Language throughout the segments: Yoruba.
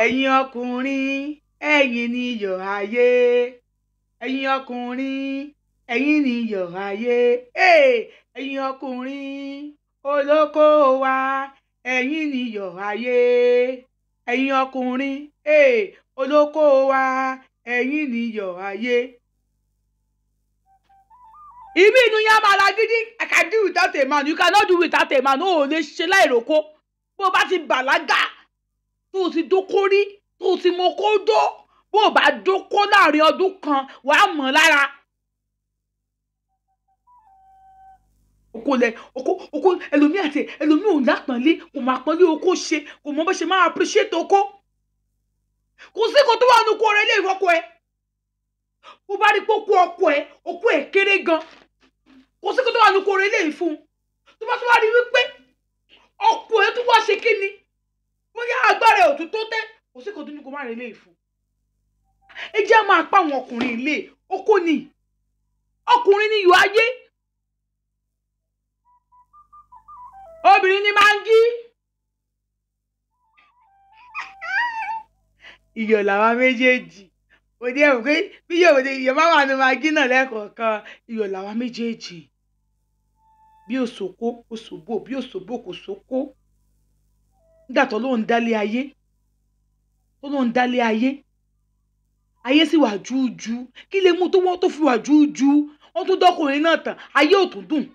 ẹ̀yin ọkùnrin ẹ̀yin ni iyọ̀ ayé ẹ̀yin ọkùnrin ẹ̀yin ni iyọ̀ ayé ẹ̀yin ọkùnrin olóko wa ẹ̀yin ni iyọ̀ ayé ẹ̀yin ọkùnrin olóko wa ẹ̀yin ni iyọ̀ ayé. Ibi inú yá máa la gidi. I can do without a man. You cannot do without a man. O ò lè ṣe láìrókó. Bó o bá ti bàlágà tó o ti dóko rí tó o ti mọ kó dó bó o bá dóko láàrin ọdún kan wàá mọ̀ lára. oko ẹlòmíì àti ẹlòmíì ò lápọ̀nlé kò máa pọ́nlé oko ṣe kò mọ bó ṣe máa appreciate oko. Kò sí kò tó wà ní oko rẹ lé ìfọkọ ẹ. Bó bá rí pé oko ẹ kéré gan. Kò sí kò tó wà ní oko rẹ lé ìfún. Tó bá tún wá rí wípé ọkọ ẹ tún wá ṣe kí ni bóyá agbára ẹ̀ ò tún tó tẹ́ kò sí kò tó ní kó má rẹ lé ìfún. Ẹ jẹ́ máa pa àwọn ọkùnrin ilé oko ni ọkùnrin ni iyọ̀ ayé. Obìnrin ni Maggi. Iyọ̀ làwa méjèèjì. Ó dé ẹ̀ pé bí iyọ̀ máa wà ní Maggi náà lẹ́ẹ̀kọ̀ọ̀kan iyọ̀ làwa méjèèjì. Bí òṣòkó òṣòbò bí òṣòbò kò ṣòkó. Nígbà tó ló ń dálé ayé ayé sì wà jújú kí lè mú tó wọ́n tó fi wà jújú wọ́n tún dọ́kùnrin náà tán ayé ò tún dùn.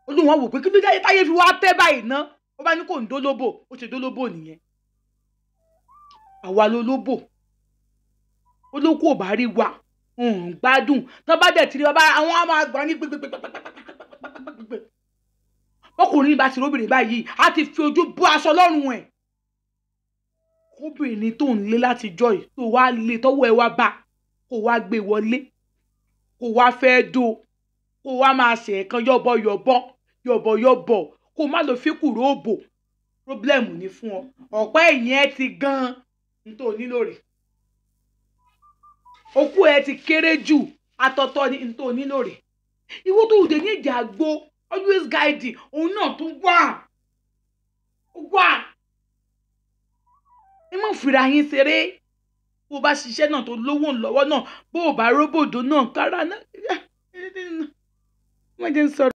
Olúwọn wò pé kí ló dé táyé fi wá tẹ́ báyìí ná ó bá ní kò ń dólóbò ó ṣe dólóbò nìyẹn. Àwa lolóbò olóko ò bá rí wa gbádùn tó bá dẹ̀ tiri bàbá àwọn á máa gbọ́n ní gbẹgbẹgbẹgbẹgbẹgbẹgbẹ. Ọkùnrin bá ti róbìnrin báyìí á ti fi ojú bó aṣọ lọ́rùn ẹ̀. Obìnrin tó ń lé láti jọ́ yìí tó wá lé tọ́wọ́ ẹ wá bá kó wá gbé wọlé kó wá fẹ́ dó kó wá máa ṣe ẹ̀kan yọ̀bọ̀ kó má lọ fi kúrò òbò pírọ́blẹ́mù ní fún ọ. Ọ̀pẹ́ ẹ̀yìn ẹ ti gan nítorí nílò rẹ̀ okú ẹ ti kéré jù àtọ̀tọ̀ ní nítorí nílò rẹ̀. Ìwọ tó dé ní ìjà àgbo always guiding òun náà tún wà. Ẹ má fìrà yín ṣeré bó bá ṣiṣẹ́ náà tó lówó lọ́wọ́ náà bó bá róbòdó náà kára náà. Wọ́n jẹ́ ń sọ̀rọ̀.